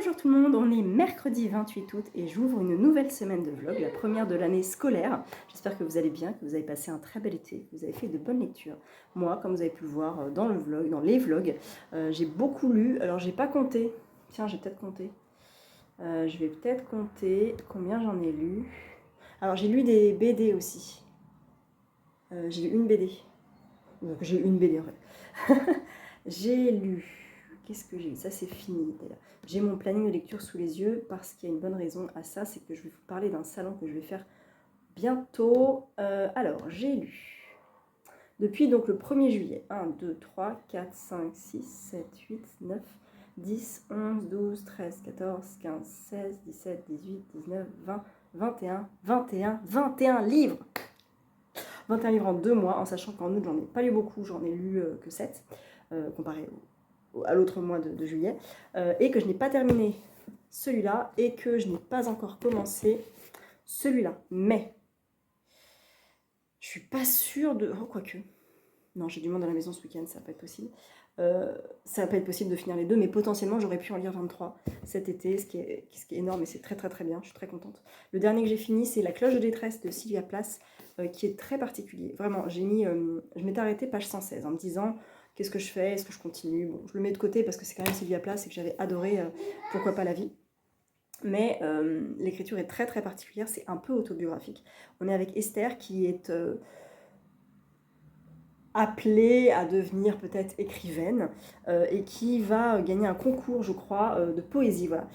Bonjour tout le monde, on est mercredi 28 août et j'ouvre une nouvelle semaine de vlog, la première de l'année scolaire. J'espère que vous allez bien, que vous avez passé un très bel été, que vous avez fait de bonnes lectures. Moi, comme vous avez pu le voir dans le vlog, dans les vlogs, j'ai beaucoup lu. Alors j'ai pas compté, tiens j'ai peut-être compté. Je vais peut-être compter combien j'en ai lu. Alors j'ai lu des BD aussi. J'ai lu une BD. Donc j'ai lu une BD en fait. J'ai lu. Qu'est-ce que j'ai lu? Ça c'est fini d'ailleurs. J'ai mon planning de lecture sous les yeux parce qu'il y a une bonne raison à ça, c'est que je vais vous parler d'un salon que je vais faire bientôt. Alors j'ai lu. Depuis donc le 1er juillet, 1, 2, 3, 4, 5, 6, 7, 8, 9, 10, 11, 12, 13, 14, 15, 16, 17, 18, 19, 20, 21, 21, 21 livres 21 livres en 2 mois, en sachant qu'en août j'en ai pas lu beaucoup, j'en ai lu que 7, comparé à l'autre mois de juillet, et que je n'ai pas terminé celui-là, et que je n'ai pas encore commencé celui-là. Mais, je suis pas sûre de... Oh, quoique... Non, j'ai du monde à la maison ce week-end, ça va pas être possible. Ça va pas être possible de finir les deux, mais potentiellement j'aurais pu en lire 23 cet été, ce qui est énorme et c'est très très très bien, je suis très contente. Le dernier que j'ai fini, c'est La cloche de détresse de Sylvia Plath, qui est très particulier. Vraiment, j'ai mis, je m'étais arrêtée page 116 en me disant qu'est-ce que je fais, est-ce que je continue. Bon, je le mets de côté parce que c'est quand même Sylvia Plath et que j'avais adoré Pourquoi pas la vie. Mais l'écriture est très très particulière, c'est un peu autobiographique. On est avec Esther qui est appelée à devenir peut-être écrivaine et qui va gagner un concours, je crois, de poésie, voilà,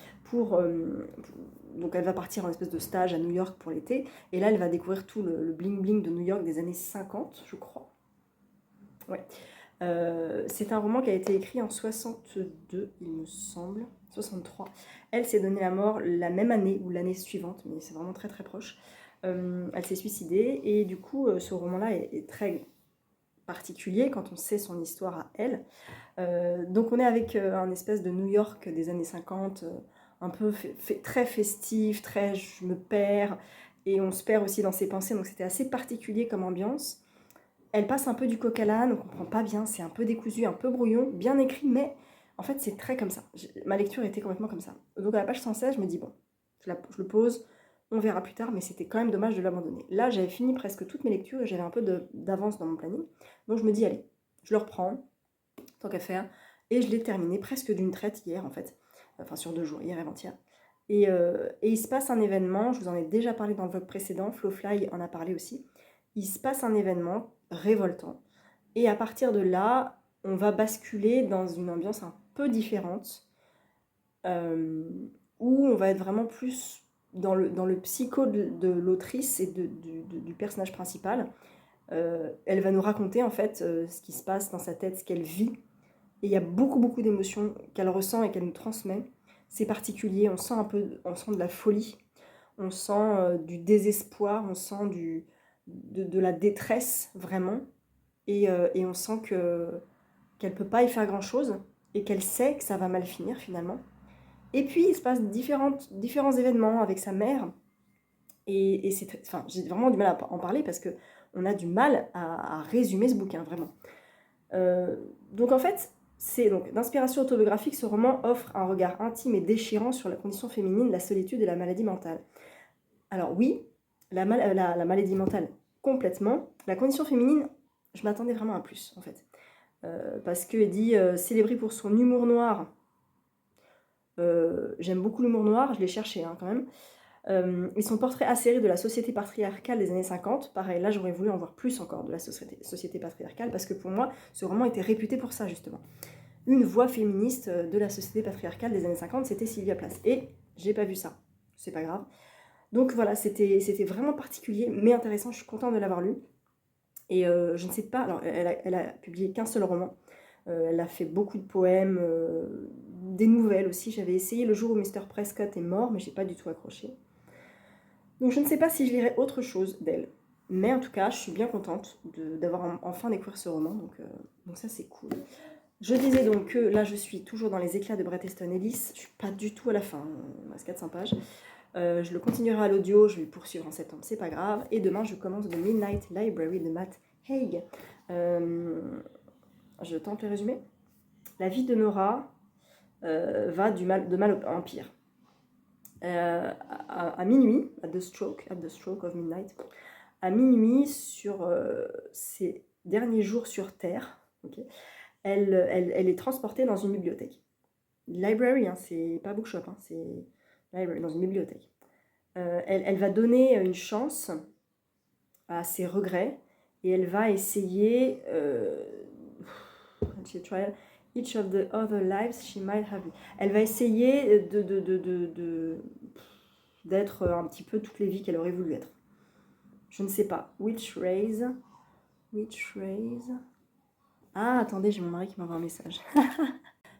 donc elle va partir en espèce de stage à New York pour l'été, et là elle va découvrir tout le bling-bling de New York des années 50, je crois. Ouais. C'est un roman qui a été écrit en 62, il me semble, 63. Elle s'est donné la mort la même année ou l'année suivante, mais c'est vraiment très très proche. Elle s'est suicidée, et du coup ce roman-là est très particulier quand on sait son histoire à elle. Donc on est avec un espèce de New York des années 50, un peu très festif, très je me perds, et on se perd aussi dans ses pensées, donc c'était assez particulier comme ambiance. Elle passe un peu du coq à l'âne, on comprend pas bien, c'est un peu décousu, un peu brouillon, bien écrit, mais en fait c'est très comme ça. Ma lecture était complètement comme ça. Donc à la page 116, je me dis bon, je le pose, on verra plus tard, mais c'était quand même dommage de l'abandonner. Là, j'avais fini presque toutes mes lectures et j'avais un peu d'avance dans mon planning. Donc je me dis, allez, je le reprends, tant qu'à faire. Et je l'ai terminé presque d'une traite hier, en fait. Enfin, sur 2 jours, hier et avant-hier. Et il se passe un événement, je vous en ai déjà parlé dans le vlog précédent, Flowfly en a parlé aussi. Il se passe un événement révoltant. Et à partir de là, on va basculer dans une ambiance un peu différente, où on va être vraiment plus dans le psycho de l'autrice et du personnage principal. Elle va nous raconter en fait ce qui se passe dans sa tête, ce qu'elle vit. Et il y a beaucoup beaucoup d'émotions qu'elle ressent et qu'elle nous transmet. C'est particulier, on sent de la folie, on sent du désespoir, on sent de la détresse vraiment. Et on sent qu'elle peut pas y faire grand chose et qu'elle sait que ça va mal finir finalement. Et puis il se passe différents événements avec sa mère. Et enfin, j'ai vraiment du mal à en parler parce que on a du mal à résumer ce bouquin, vraiment. Donc en fait, c'est donc d'inspiration autobiographique, ce roman offre un regard intime et déchirant sur la condition féminine, la solitude et la maladie mentale. Alors oui, la maladie mentale, complètement. La condition féminine, je m'attendais vraiment à plus, en fait. Parce qu'elle dit célébrée pour son humour noir. J'aime beaucoup l'humour noir, je l'ai cherché hein, quand même. Et son portrait acéré de la société patriarcale des années 50, pareil, là j'aurais voulu en voir plus encore de la société patriarcale, parce que pour moi, ce roman était réputé pour ça, justement. Une voix féministe de la société patriarcale des années 50, c'était Sylvia Plath. Et j'ai pas vu ça, c'est pas grave. Donc voilà, c'était vraiment particulier, mais intéressant, je suis contente de l'avoir lu. Et je ne sais pas, alors elle a publié qu'un seul roman, elle a fait beaucoup de poèmes, des nouvelles aussi, j'avais essayé le jour où Mr. Prescott est mort, mais j'ai pas du tout accroché. Donc je ne sais pas si je lirai autre chose d'elle. Mais en tout cas, je suis bien contente d'avoir enfin découvert ce roman. Donc ça, c'est cool. Je disais donc que là, je suis toujours dans les éclats de Bret Easton Ellis. Je ne suis pas du tout à la fin. Il reste 400 pages. Je le continuerai à l'audio. Je vais le poursuivre en septembre. C'est pas grave. Et demain, je commence The Midnight Library de Matt Haig. Je tente le résumé. La vie de Nora va de mal en pire. À minuit, at the stroke of midnight, à minuit, sur ses derniers jours sur Terre, okay, elle est transportée dans une bibliothèque. Library, hein, c'est pas bookshop, hein, c'est library, dans une bibliothèque. Elle va donner une chance à ses regrets et elle va essayer each of the other lives she might have. Elle va essayer d'être un petit peu toutes les vies qu'elle aurait voulu être. Je ne sais pas. Which race? Ah, attendez, j'ai mon mari qui m'envoie un message.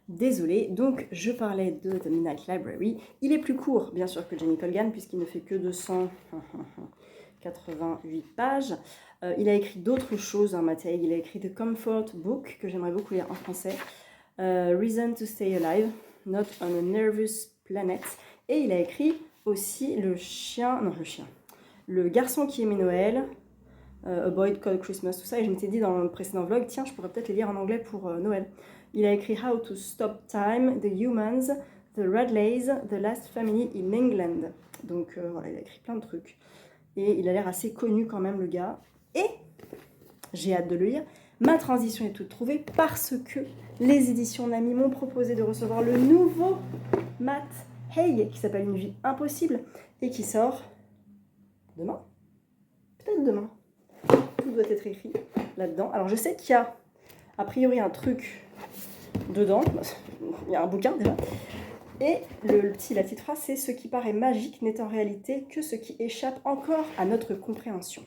Désolée, donc je parlais de The Midnight Library. Il est plus court, bien sûr, que Jenny Colgan, puisqu'il ne fait que 288 pages. Il a écrit d'autres choses, hein, Matt Haig. Il a écrit The Comfort Book, que j'aimerais beaucoup lire en français. Reason to Stay Alive, Not on a Nervous Planet. Et il a écrit aussi Le garçon qui aimait Noël, A Boy Called Christmas, tout ça. Et je m'étais dit dans le précédent vlog, tiens, je pourrais peut-être les lire en anglais pour Noël. Il a écrit How to Stop Time, The Humans, The Radleys, The Last Family in England. Donc voilà, il a écrit plein de trucs. Et il a l'air assez connu quand même, le gars. Et j'ai hâte de le lire. Ma transition est toute trouvée parce que les éditions Nami m'ont proposé de recevoir le nouveau Matt Haig qui s'appelle Une vie impossible et qui sort demain. Peut-être demain. Tout doit être écrit là-dedans. Alors je sais qu'il y a a priori un truc dedans. Il y a un bouquin déjà. Et la petite phrase, c'est « Ce qui paraît magique n'est en réalité que ce qui échappe encore à notre compréhension ».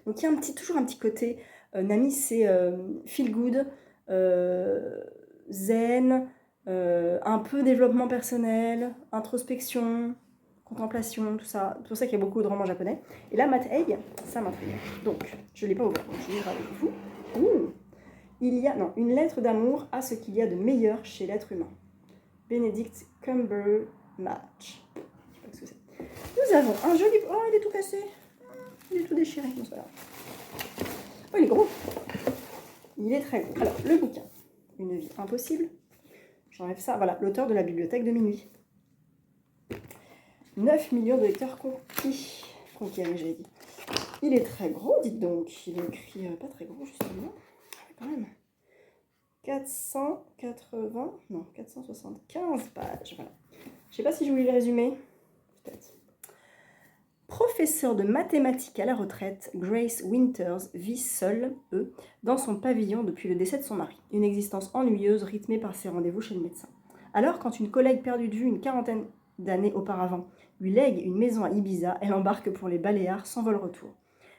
Donc il y a toujours un petit côté, Nami c'est feel good, zen, un peu développement personnel, introspection, contemplation, tout ça. C'est pour ça qu'il y a beaucoup de romans japonais. Et là, Matt Haig, ça m'intrigue. Donc, je ne l'ai pas ouvert, donc je vais lire avec vous. Ouh, il y a une lettre d'amour à ce qu'il y a de meilleur chez l'être humain. Benedict Cumberbatch. Je sais pas ce que c'est. Nous avons un joli... Oh, il est tout cassé. Il est tout déchiré. Non, c'est pas grave. Oh, il est gros. Il est très gros. Alors, le bouquin. Une vie impossible. J'enlève ça. Voilà, l'auteur de la bibliothèque de minuit. 9 millions de lecteurs conquis, j'ai dit. Il est très gros, dites donc. Il est écrit pas très gros, justement. Quand même. 475 pages. Voilà. Je ne sais pas si je voulais le résumer. Peut-être. Professeur de mathématiques à la retraite, Grace Winters vit seule, dans son pavillon depuis le décès de son mari. Une existence ennuyeuse rythmée par ses rendez-vous chez le médecin. Alors, quand une collègue perdue de vue une quarantaine d'années auparavant lui lègue une maison à Ibiza, elle embarque pour les Baléares sans vol-retour.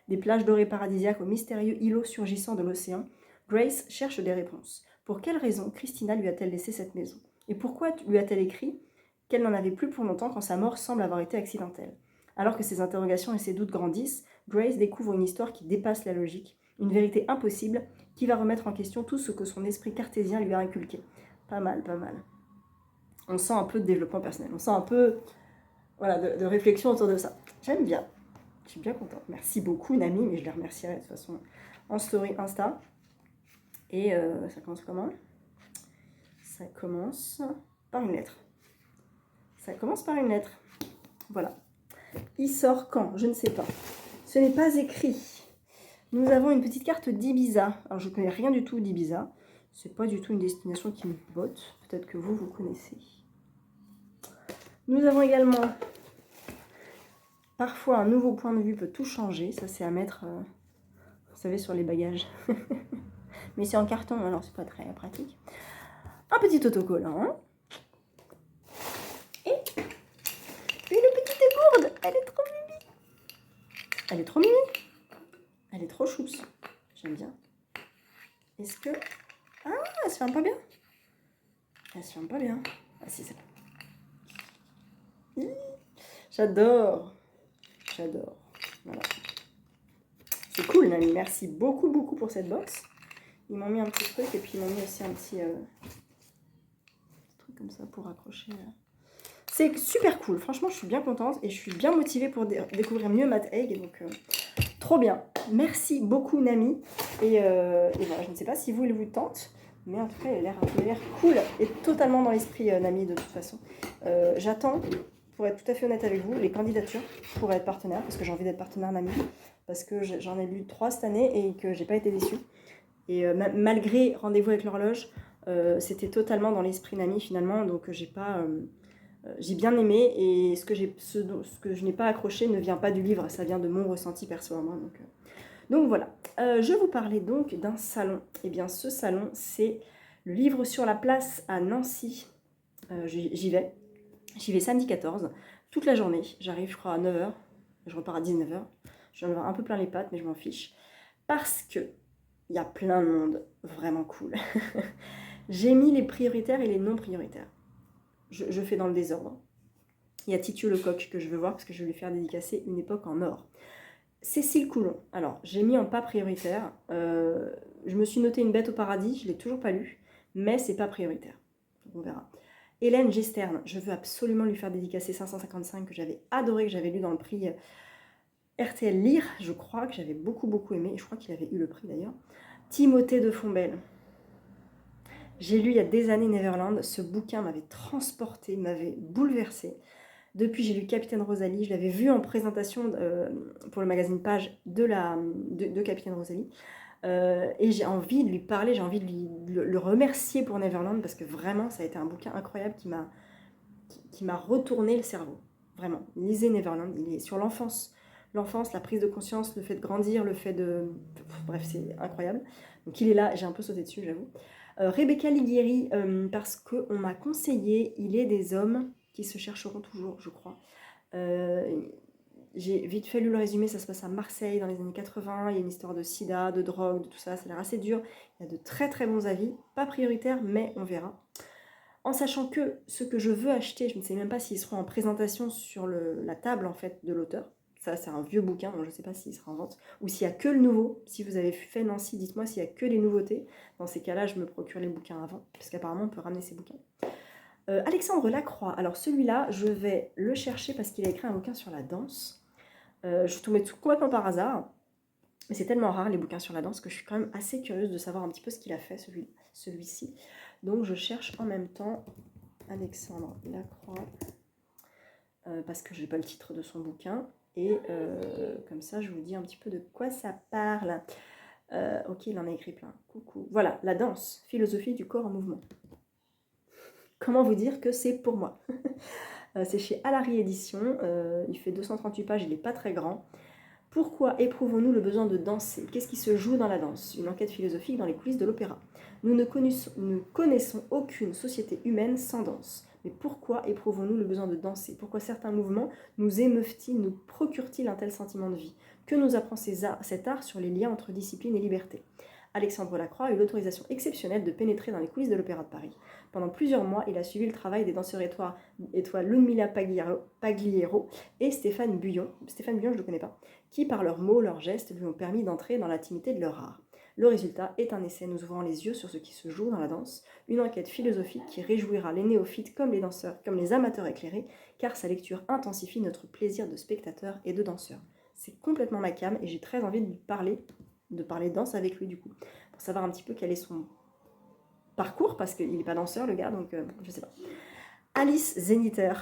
Des plages dorées paradisiaques aux mystérieux îlots surgissant de l'océan, Grace cherche des réponses. Pour quelle raison Christina lui a-t-elle laissé cette maison? Et pourquoi lui a-t-elle écrit qu'elle n'en avait plus pour longtemps quand sa mort semble avoir été accidentelle? Alors que ses interrogations et ses doutes grandissent, Grace découvre une histoire qui dépasse la logique, une vérité impossible qui va remettre en question tout ce que son esprit cartésien lui a inculqué. Pas mal, pas mal. On sent un peu de développement personnel, on sent un peu de réflexion autour de ça. J'aime bien, je suis bien contente. Merci beaucoup Nami, mais je les remercierai de toute façon en story Insta. Et ça commence comment? Ça commence par une lettre. Ça commence par une lettre. Voilà. Il sort quand? Je ne sais pas. Ce n'est pas écrit. Nous avons une petite carte d'Ibiza. Alors je ne connais rien du tout d'Ibiza. C'est pas du tout une destination qui me botte. Peut-être que vous connaissez. Nous avons également... Parfois, un nouveau point de vue peut tout changer. Ça, c'est à mettre, vous savez, sur les bagages. Mais c'est en carton, alors c'est pas très pratique. Un petit autocollant. Et une petite gourde. Elle est trop mimi. Elle est trop mimi. Elle est trop chousse. J'aime bien. Est-ce que... Ah, elle se ferme pas bien. Elle se ferme pas bien. Ah si, c'est bon. J'adore. J'adore. Voilà. C'est cool, Nami. Merci beaucoup, beaucoup pour cette box. Ils m'ont mis un petit truc et puis ils m'ont mis aussi un petit truc comme ça pour accrocher. C'est super cool. Franchement, je suis bien contente et je suis bien motivée pour découvrir mieux Matt Haig. Donc, trop bien. Merci beaucoup, Nami. Et voilà, je ne sais pas si vous, il vous tente. Mais en tout cas, il a l'air cool et totalement dans l'esprit Nami de toute façon. J'attends, pour être tout à fait honnête avec vous, les candidatures pour être partenaire, parce que j'ai envie d'être partenaire Nami, parce que j'en ai lu 3 cette année et que j'ai pas été déçue. Et malgré Rendez-vous avec l'horloge, c'était totalement dans l'esprit Nami finalement, donc j'ai bien aimé, et ce que je n'ai pas accroché ne vient pas du livre, ça vient de mon ressenti perso à moi. Donc voilà, je vous parlais donc d'un salon. Et bien ce salon, c'est le livre sur la place à Nancy. J'y vais samedi 14, toute la journée. J'arrive je crois à 9h, je repars à 19h. Je viens de voir un peu plein les pattes, mais je m'en fiche. Parce que il y a plein de monde vraiment cool. J'ai mis les prioritaires et les non prioritaires. Je fais dans le désordre. Il y a Titiou Lecoq que je veux voir parce que je vais lui faire dédicacer Une époque en or. Cécile Coulon. Alors, j'ai mis en pas prioritaire. Je me suis noté Une bête au paradis, je ne l'ai toujours pas lu, mais c'est pas prioritaire. Donc on verra. Hélène Gestern, je veux absolument lui faire dédicacer 555 que j'avais adoré, que j'avais lu dans le prix RTL Lire, je crois, que j'avais beaucoup aimé, et je crois qu'il avait eu le prix d'ailleurs. Timothée de Fombelle. J'ai lu il y a des années Neverland, ce bouquin m'avait transporté, m'avait bouleversé. Depuis, j'ai lu Capitaine Rosalie, je l'avais vu en présentation pour le magazine Page de Capitaine Rosalie. Et j'ai envie de lui parler, j'ai envie de le remercier pour Neverland, parce que vraiment, ça a été un bouquin incroyable qui m'a retourné le cerveau. Vraiment, lisez Neverland, il est sur l'enfance. L'enfance, la prise de conscience, le fait de grandir, le fait de... Bref, c'est incroyable. Donc il est là, j'ai un peu sauté dessus, j'avoue. Rebecca Liguieri, parce qu'on m'a conseillé Il est des hommes qui se chercheront toujours, je crois. J'ai vite fait lu le résumé, ça se passe à Marseille dans les années 80, il y a une histoire de sida, de drogue, de tout ça, ça a l'air assez dur. Il y a de très bons avis, pas prioritaires, mais on verra. En sachant que ce que je veux acheter, je ne sais même pas s'ils seront en présentation sur la table en fait de l'auteur. Ça, c'est un vieux bouquin, donc je ne sais pas s'il sera en vente. Ou s'il n'y a que le nouveau. Si vous avez fait Nancy, dites-moi s'il n'y a que les nouveautés. Dans ces cas-là, je me procure les bouquins avant, parce qu'apparemment, on peut ramener ces bouquins. Alexandre Lacroix. Alors celui-là, je vais le chercher parce qu'il a écrit un bouquin sur la danse. Je suis tombée complètement par hasard. Mais c'est tellement rare les bouquins sur la danse que je suis quand même assez curieuse de savoir un petit peu ce qu'il a fait, celui-ci. Donc je cherche en même temps Alexandre Lacroix, parce que je n'ai pas le titre de son bouquin. Et comme ça, je vous dis un petit peu de quoi ça parle. Ok, il en a écrit plein. Coucou. Voilà, la danse, philosophie du corps en mouvement. Comment vous dire que c'est pour moi? C'est chez Alary Édition. Il fait 238 pages, il n'est pas très grand. Pourquoi éprouvons-nous le besoin de danser? Qu'est-ce qui se joue dans la danse? Une enquête philosophique dans les coulisses de l'opéra. Nous ne connaissons aucune société humaine sans danse. Mais pourquoi éprouvons-nous le besoin de danser? Pourquoi certains mouvements nous émeuvent-ils, nous procurent-ils un tel sentiment de vie? Que nous apprend cet art sur les liens entre discipline et liberté? Alexandre Lacroix a eu l'autorisation exceptionnelle de pénétrer dans les coulisses de l'Opéra de Paris. Pendant plusieurs mois, il a suivi le travail des danseurs étoiles Ludmilla Pagliero et Stéphane Buyon. Stéphane Buyon, je ne le connais pas, qui par leurs mots, leurs gestes, lui ont permis d'entrer dans l'intimité de leur art. Le résultat est un essai nous ouvrant les yeux sur ce qui se joue dans la danse, une enquête philosophique qui réjouira les néophytes comme les danseurs, comme les amateurs éclairés, car sa lecture intensifie notre plaisir de spectateur et de danseur. C'est complètement ma came et j'ai très envie de lui parler, de danse avec lui du coup, pour savoir un petit peu quel est son parcours, parce qu'il n'est pas danseur le gars, donc je sais pas. Alice Zeniter,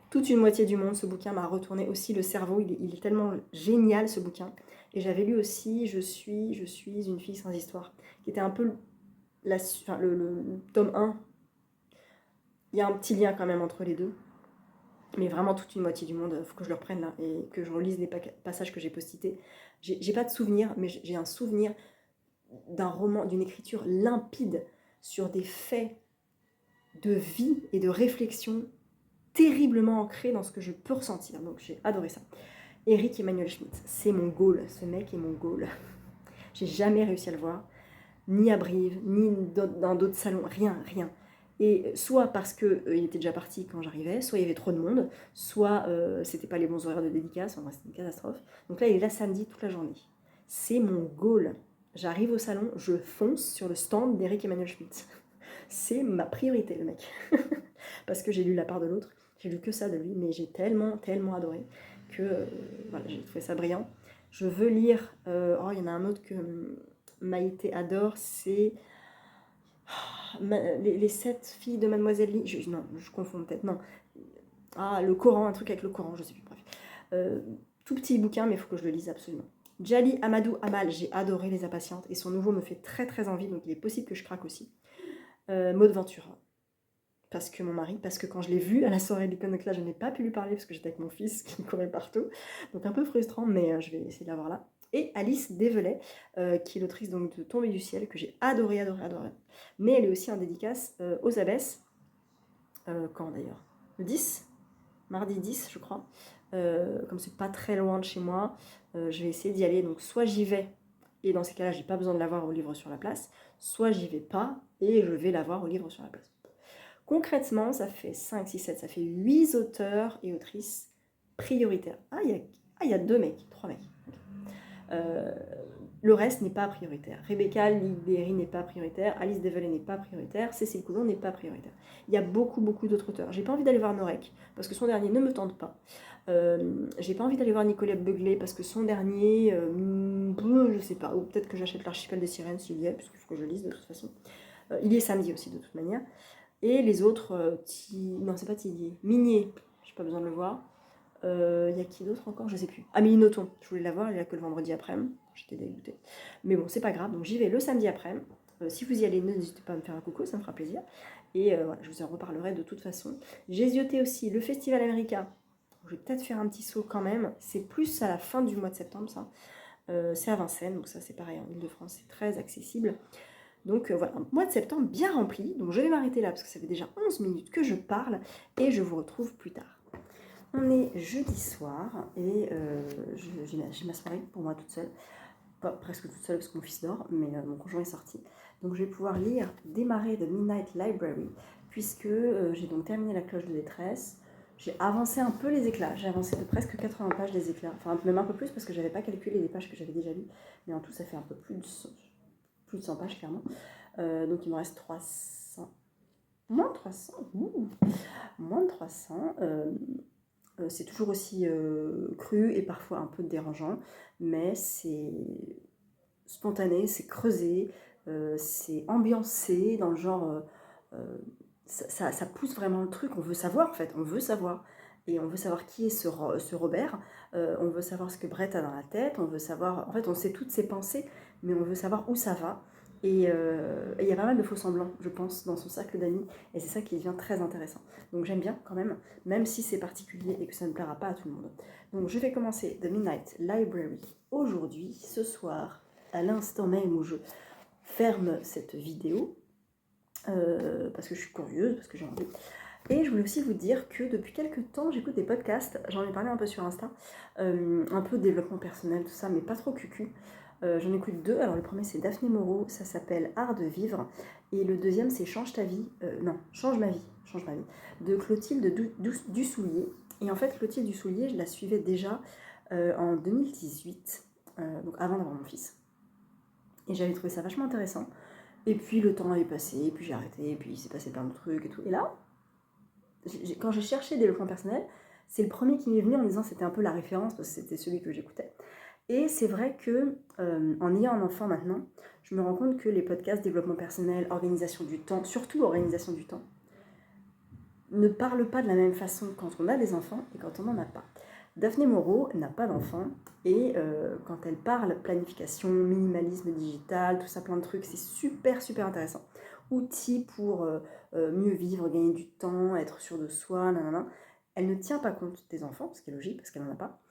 toute une moitié du monde, ce bouquin m'a retourné aussi le cerveau, il est tellement génial ce bouquin. Et j'avais lu aussi Je suis une fille sans histoire, qui était un peu le tome 1. Il y a un petit lien quand même entre les deux. Mais vraiment toute une moitié du monde, il faut que je le reprenne là et que je relise les passages que j'ai postités. J'ai pas de souvenir, mais j'ai un souvenir d'un roman, d'une écriture limpide sur des faits de vie et de réflexion terriblement ancrés dans ce que je peux ressentir. Donc j'ai adoré ça. Eric Emmanuel Schmitt, c'est mon goal, ce mec est mon goal. J'ai jamais réussi à le voir, ni à Brive, ni dans d'autres salons, rien. Et soit parce qu'il était déjà parti quand j'arrivais, soit il y avait trop de monde, soit c'était pas les bons horaires de dédicace, enfin c'était une catastrophe. Donc là, il est là samedi toute la journée. C'est mon goal. J'arrive au salon, je fonce sur le stand d'Eric Emmanuel Schmitt. C'est ma priorité, le mec. Parce que j'ai lu La part de l'autre, j'ai lu que ça de lui, mais j'ai tellement adoré que voilà, j'ai trouvé ça brillant. Je veux lire, il y en a un autre que Maïté adore, c'est les 7 filles de Mademoiselle Lee. Non, je confonds peut-être, non. Ah, le Coran, un truc avec le Coran, je sais plus, bref. Tout petit bouquin, mais il faut que je le lise absolument. Jali Amadou Amal, j'ai adoré Les Impatientes, et son nouveau me fait très très envie, donc il est possible que je craque aussi. Maud Ventura. Parce que quand je l'ai vu à la soirée de l'Iconoclast, je n'ai pas pu lui parler parce que j'étais avec mon fils qui courait partout. Donc un peu frustrant, mais je vais essayer de l'avoir là. Et Alice Develay, qui est l'autrice donc, de Tombée du ciel, que j'ai adoré. Mais elle est aussi en dédicace aux abbesses. Quand d'ailleurs Le 10 Mardi 10, je crois. Comme c'est pas très loin de chez moi, je vais essayer d'y aller. Donc soit j'y vais, et dans ces cas-là, j'ai pas besoin de l'avoir au livre sur la place, soit j'y vais pas, et je vais l'avoir au livre sur la place. Concrètement, ça fait 5, 6, 7, ça fait 8 auteurs et autrices prioritaires. Il y a 2 mecs, 3 mecs. Le reste n'est pas prioritaire. Rebecca Liberi n'est pas prioritaire, Alice Develay n'est pas prioritaire, Cécile Coulon n'est pas prioritaire. Il y a beaucoup d'autres auteurs. J'ai pas envie d'aller voir Norek, parce que son dernier ne me tente pas. J'ai pas envie d'aller voir Nicolette Beuglet, parce que son dernier, je sais pas, ou peut-être que j'achète l'Archipel des Sirènes s'il y est, parce qu'il faut que je le lise de toute façon. Il est samedi aussi, de toute manière. Et les autres, non, c'est pas Tillier, Minier, j'ai pas besoin de le voir. Il y a qui d'autre encore? Je sais plus. Amélie Nothomb, je voulais la voir, elle est là que le vendredi après-midi. J'étais dégoûtée. Mais bon, c'est pas grave, donc j'y vais le samedi après-midi. Si vous y allez, n'hésitez pas à me faire un coucou, ça me fera plaisir. Et voilà, je vous en reparlerai de toute façon. J'ai zioté aussi le Festival America. Je vais peut-être faire un petit saut quand même. C'est plus à la fin du mois de septembre, ça. C'est à Vincennes, donc ça c'est pareil, en Ile-de-France, c'est très accessible. Donc voilà, un mois de septembre bien rempli. Donc je vais m'arrêter là parce que ça fait déjà 11 minutes que je parle et je vous retrouve plus tard. On est jeudi soir et j'ai ma soirée pour moi toute seule. Pas presque toute seule parce que mon fils dort, mais mon conjoint est sorti. Donc je vais pouvoir démarrer The Midnight Library puisque j'ai donc terminé La Cloche de détresse. J'ai avancé un peu les éclats, j'ai avancé de presque 80 pages des éclats, enfin même un peu plus parce que j'avais pas calculé les pages que j'avais déjà lues, mais en tout ça fait un peu plus de 100 pages clairement. Donc il me reste 300. Moins de 300. Moins de 300. C'est toujours aussi cru et parfois un peu dérangeant, mais c'est spontané, c'est creusé, c'est ambiancé dans le genre... ça pousse vraiment le truc, on veut savoir en fait, on veut savoir. Et on veut savoir qui est ce Robert, on veut savoir ce que Brett a dans la tête, on veut savoir... En fait, on sait toutes ses pensées, mais on veut savoir où ça va. Et il y a pas mal de faux semblants, je pense, dans son cercle d'amis, et c'est ça qui devient très intéressant. Donc j'aime bien quand même si c'est particulier et que ça ne plaira pas à tout le monde. Donc je vais commencer The Midnight Library aujourd'hui, ce soir, à l'instant même où je ferme cette vidéo, parce que je suis curieuse, parce que j'ai envie. Et je voulais aussi vous dire que depuis quelques temps, j'écoute des podcasts, j'en ai parlé un peu sur Insta, un peu de développement personnel, tout ça, mais pas trop cucu. J'en écoute 2, alors le premier c'est Daphné Moreau, ça s'appelle Art de vivre, et le deuxième c'est Change ma vie, de Clotilde Dussoulier. Et en fait Clotilde Dussoulier, je la suivais déjà en 2018, donc avant d'avoir mon fils. Et j'avais trouvé ça vachement intéressant. Et puis le temps est passé, et puis j'ai arrêté, et puis il s'est passé plein de trucs et tout. Et là, quand j'ai cherché développement personnel, c'est le premier qui m'est venu en me disant c'était un peu la référence, parce que c'était celui que j'écoutais. Et c'est vrai que en ayant un enfant maintenant, je me rends compte que les podcasts développement personnel, organisation du temps, surtout organisation du temps, ne parlent pas de la même façon quand on a des enfants et quand on n'en a pas. Daphné Moreau n'a pas d'enfant et quand elle parle planification, minimalisme digital, tout ça, plein de trucs, c'est super intéressant. Outils pour mieux vivre, gagner du temps, être sûr de soi, nanana. Elle ne tient pas compte des enfants, ce qui est logique parce qu'elle n'en a pas.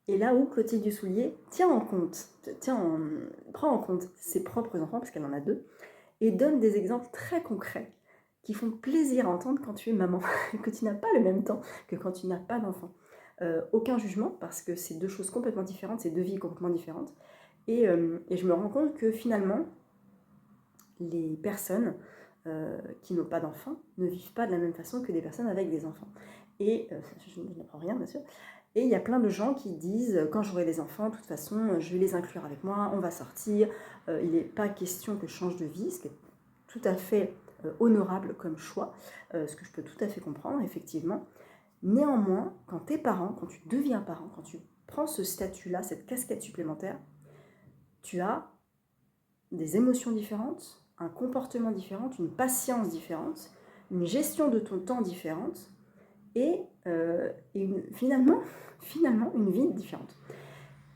Et là où Clotilde Dussoulier prend en compte ses propres enfants, parce qu'elle en a 2, et donne des exemples très concrets qui font plaisir à entendre quand tu es maman, que tu n'as pas le même temps que quand tu n'as pas d'enfant. Aucun jugement, parce que c'est 2 choses complètement différentes, c'est 2 vies complètement différentes. Et je me rends compte que finalement, les personnes qui n'ont pas d'enfants ne vivent pas de la même façon que des personnes avec des enfants. Et je n'apprends rien, bien sûr. Et il y a plein de gens qui disent, quand j'aurai des enfants, de toute façon, je vais les inclure avec moi, on va sortir, il n'est pas question que je change de vie, ce qui est tout à fait honorable comme choix, ce que je peux tout à fait comprendre, effectivement. Néanmoins, quand t'es parent, quand tu deviens parent, quand tu prends ce statut-là, cette casquette supplémentaire, tu as des émotions différentes, un comportement différent, une patience différente, une gestion de ton temps différente et finalement une vie différente.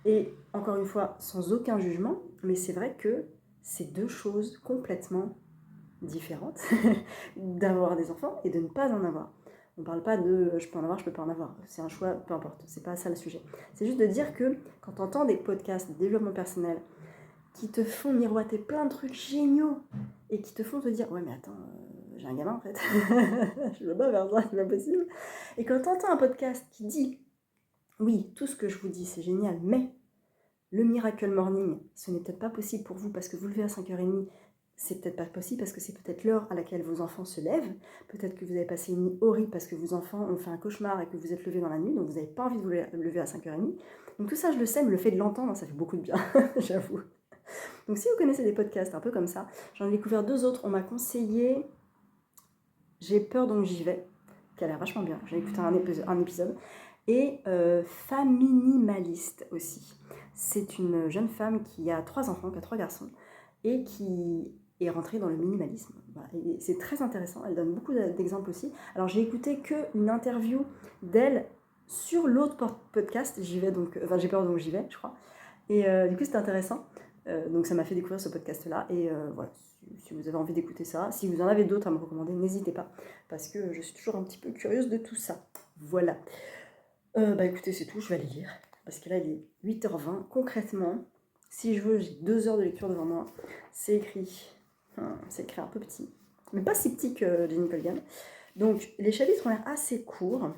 Et encore une fois, sans aucun jugement, mais c'est vrai que c'est deux choses complètement différentes d'avoir des enfants et de ne pas en avoir. On ne parle pas de je peux en avoir, je peux pas en avoir. C'est un choix, peu importe. C'est pas ça le sujet. C'est juste de dire que quand tu entends des podcasts de développement personnel qui te font miroiter plein de trucs géniaux et qui te font te dire ouais mais attends, j'ai un gamin en fait, je veux pas faire ça, c'est pas possible. Et quand tu entends un podcast qui dit oui, tout ce que je vous dis c'est génial, mais le Miracle Morning, ce n'est peut-être pas possible pour vous parce que vous levez à 5h30, c'est peut-être pas possible parce que c'est peut-être l'heure à laquelle vos enfants se lèvent. Peut-être que vous avez passé une nuit horrible parce que vos enfants ont fait un cauchemar et que vous êtes levé dans la nuit, donc vous n'avez pas envie de vous lever à 5h30. Donc tout ça, je le sais, mais le fait de l'entendre, ça fait beaucoup de bien, j'avoue. Donc si vous connaissez des podcasts un peu comme ça, j'en ai découvert 2 autres. On m'a conseillé J'ai peur donc j'y vais, qui a l'air vachement bien. J'ai écouté un épisode. Et Faminimaliste aussi. C'est une jeune femme qui a 3 enfants, qui a 3 garçons, et qui est rentrée dans le minimalisme. Voilà. Et c'est très intéressant, elle donne beaucoup d'exemples aussi. Alors j'ai écouté qu'une interview d'elle sur l'autre podcast, J'ai peur donc j'y vais, je crois. Et du coup c'était intéressant. Donc ça m'a fait découvrir ce podcast-là. Et voilà, si vous avez envie d'écouter ça, si vous en avez d'autres à me recommander, n'hésitez pas, parce que je suis toujours un petit peu curieuse de tout ça. Voilà. Écoutez, c'est tout, je vais aller lire. Parce que là, il est 8h20. Concrètement, si je veux, j'ai 2 heures de lecture devant moi. C'est écrit un peu petit. Mais pas si petit que Jenny Colgan. Donc, les chapitres ont l'air assez courts.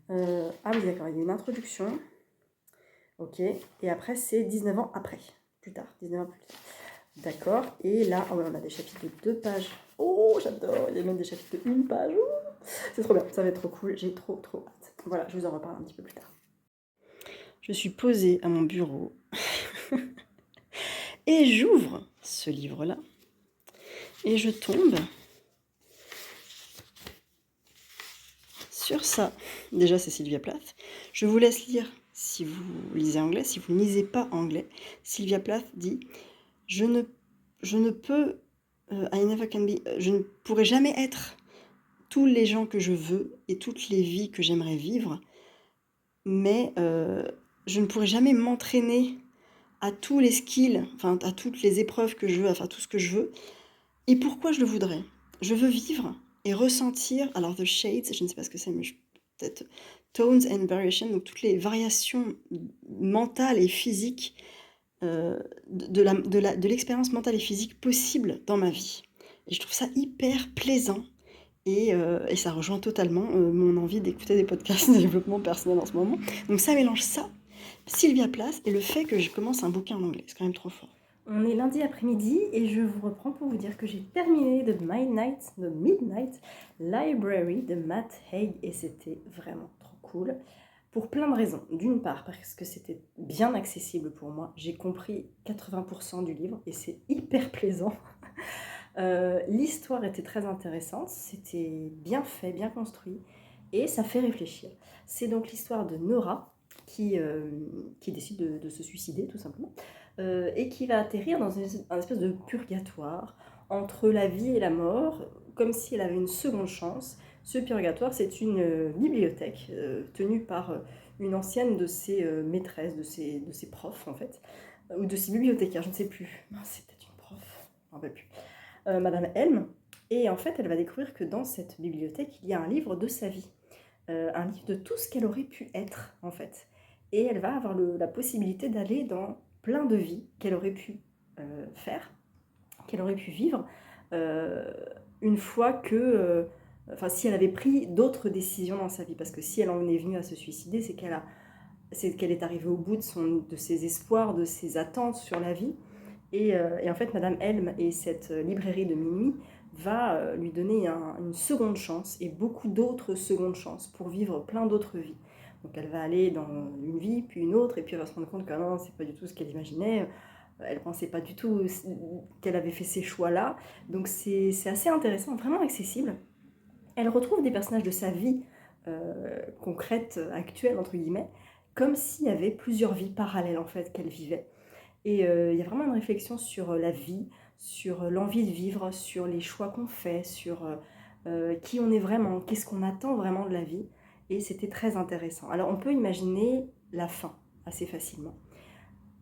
Ah oui, d'accord, il y a une introduction. Ok. Et après, c'est 19 ans après. Plus tard, 19 ans plus tard. D'accord. Et là, on a des chapitres de 2 pages. Oh, j'adore. Il y a même des chapitres de 1 page. C'est trop bien, ça va être trop cool. J'ai trop hâte. Voilà, je vous en reparle un petit peu plus tard. Je suis posée à mon bureau et j'ouvre ce livre-là et je tombe sur ça. Déjà, c'est Sylvia Plath. Je vous laisse lire si vous lisez anglais. Si vous ne lisez pas anglais, Sylvia Plath dit « Je ne peux... I never can be... Je ne pourrai jamais être tous les gens que je veux et toutes les vies que j'aimerais vivre, mais je ne pourrai jamais m'entraîner à tous les skills, enfin à toutes les épreuves que je veux, à faire tout ce que je veux. Et pourquoi je le voudrais? Je veux vivre et ressentir, alors the shades, je ne sais pas ce que c'est, mais peut-être tones and variations, donc toutes les variations mentales et physiques de l'expérience mentale et physique possible dans ma vie. Et je trouve ça hyper plaisant. Et ça rejoint totalement mon envie d'écouter des podcasts de développement personnel en ce moment. Donc ça mélange ça, Sylvia Plath, et le fait que je commence un bouquin en anglais. C'est quand même trop fort. On est lundi après-midi et je vous reprends pour vous dire que j'ai terminé The Midnight Library de Matt Haig et c'était vraiment trop cool. Pour plein de raisons. D'une part, parce que c'était bien accessible pour moi. J'ai compris 80% du livre et c'est hyper plaisant. L'histoire était très intéressante, c'était bien fait, bien construit, et ça fait réfléchir. C'est donc l'histoire de Nora qui décide de se suicider, tout simplement, et qui va atterrir dans un espèce de purgatoire entre la vie et la mort, comme si elle avait une seconde chance. Ce purgatoire, c'est une bibliothèque tenue par une ancienne de ses maîtresses, de ses profs, en fait, ou de ses bibliothécaires, je ne sais plus. Non, c'est peut-être une prof, je ne me rappelle plus. Madame Helm, et en fait elle va découvrir que dans cette bibliothèque il y a un livre de sa vie, un livre de tout ce qu'elle aurait pu être en fait, et elle va avoir la possibilité d'aller dans plein de vies qu'elle aurait pu faire, qu'elle aurait pu vivre, une fois que, si elle avait pris d'autres décisions dans sa vie, parce que si elle en est venue à se suicider, c'est qu'elle est arrivée au bout de ses espoirs, de ses attentes sur la vie. Et en fait, Madame Helm et cette librairie de minuit va lui donner une seconde chance et beaucoup d'autres secondes chances pour vivre plein d'autres vies. Donc elle va aller dans une vie, puis une autre, et puis elle va se rendre compte que non, c'est pas du tout ce qu'elle imaginait. Elle pensait pas du tout qu'elle avait fait ces choix-là. Donc c'est assez intéressant, vraiment accessible. Elle retrouve des personnages de sa vie concrète, actuelle, entre guillemets, comme s'il y avait plusieurs vies parallèles en fait qu'elle vivait. Et il y a vraiment une réflexion sur la vie, sur l'envie de vivre, sur les choix qu'on fait, sur qui on est vraiment, qu'est-ce qu'on attend vraiment de la vie. Et c'était très intéressant. Alors on peut imaginer la fin assez facilement.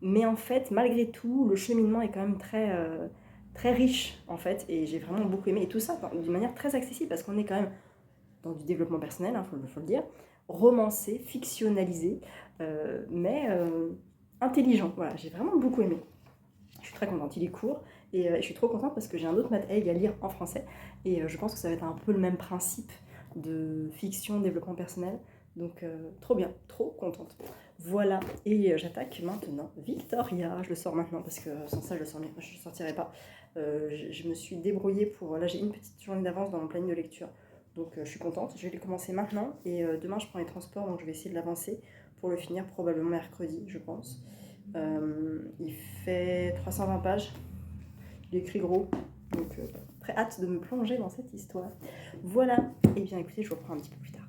Mais en fait, malgré tout, le cheminement est quand même très riche, en fait, et j'ai vraiment beaucoup aimé. Et tout ça d'une manière très accessible, parce qu'on est quand même dans du développement personnel, faut le dire, romancé, fictionnalisé, mais intelligent. Voilà, j'ai vraiment beaucoup aimé. Je suis très contente, il est court, et je suis trop contente parce que j'ai un autre Math Haig à lire en français, et je pense que ça va être un peu le même principe de fiction, développement personnel. Donc trop bien, trop contente. Voilà, et j'attaque maintenant Victoria. Je le sors maintenant parce que sans ça je ne sortirai pas. Je me suis débrouillée pour... Là j'ai une petite journée d'avance dans mon planning de lecture. Donc je suis contente, je vais les commencer maintenant. Et demain je prends les transports, donc je vais essayer de l'avancer pour le finir probablement mercredi, je pense. Il fait 320 pages. Il est écrit gros. Donc très hâte de me plonger dans cette histoire. Voilà, et bien écoutez, je vous reprends un petit peu plus tard.